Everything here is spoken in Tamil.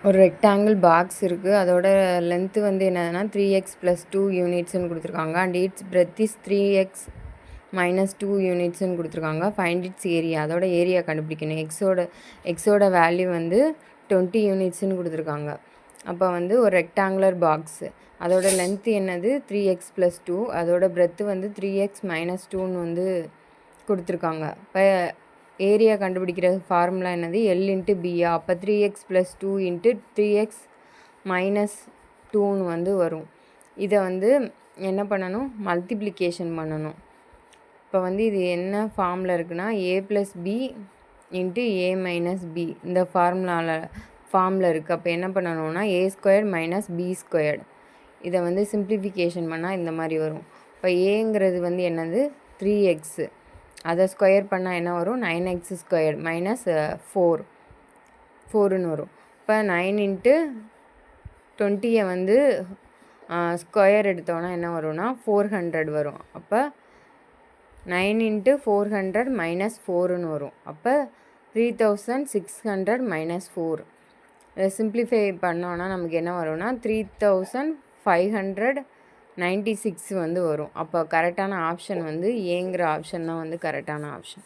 ஒரு ரெக்டாங்கிள் பாக்ஸ் இருக்குது. அதோட லென்த்து வந்து என்னதுன்னா 3x + 2 யூனிட்ஸ்னு கொடுத்துருக்காங்க. And its breadth is 3x - 2 யூனிட்ஸ்னு கொடுத்துருக்காங்க. Find its area. அதோட ஏரியா கண்டுபிடிக்கணும். எக்ஸோட வேல்யூ வந்து 20 யூனிட்ஸ்னு கொடுத்துருக்காங்க. அப்போ வந்து ஒரு ரெக்டாங்குலர் பாக்ஸு. அதோட லென்த்து என்னது 3x + 2. அதோட பிரெத்து வந்து 3x - 2ன்னு வந்து கொடுத்துருக்காங்க. இப்போ ஏரியா கண்டுபிடிக்கிற ஃபார்முலா என்னது L×Bயா. அப்போ 3x + 2 × 3x - 2ன்னு வந்து வரும். இதை வந்து என்ன பண்ணணும், மல்டிப்ளிகேஷன் பண்ணணும். இப்போ வந்து இது என்ன ஃபார்மில் இருக்குன்னா a + b × a - b இந்த ஃபார்மில் இருக்குது. அப்போ என்ன பண்ணணும்னா a² - b². இதை வந்து சிம்பிளிஃபிகேஷன் பண்ணால் இந்த மாதிரி வரும். இப்போ ஏங்கிறது வந்து என்னது 3x. அதை ஸ்கொயர் பண்ணால் என்ன வரும் 9x² - 4ன்னு வரும். இப்போ 9 × 20 வந்து ஸ்கொயர் எடுத்தோன்னா என்ன வரும்னா 400 வரும். அப்போ 9 × 400 - 4ன்னு வரும். அப்போ 3600 - 4. இதை சிம்பிளிஃபை பண்ணோன்னா நமக்கு என்ன வரும்னா 3596 வந்து வரும். அப்போ கரெக்டான ஆப்ஷன் வந்து ஏங்கிற ஆப்ஷன் தான் வந்து கரெக்டான ஆப்ஷன்.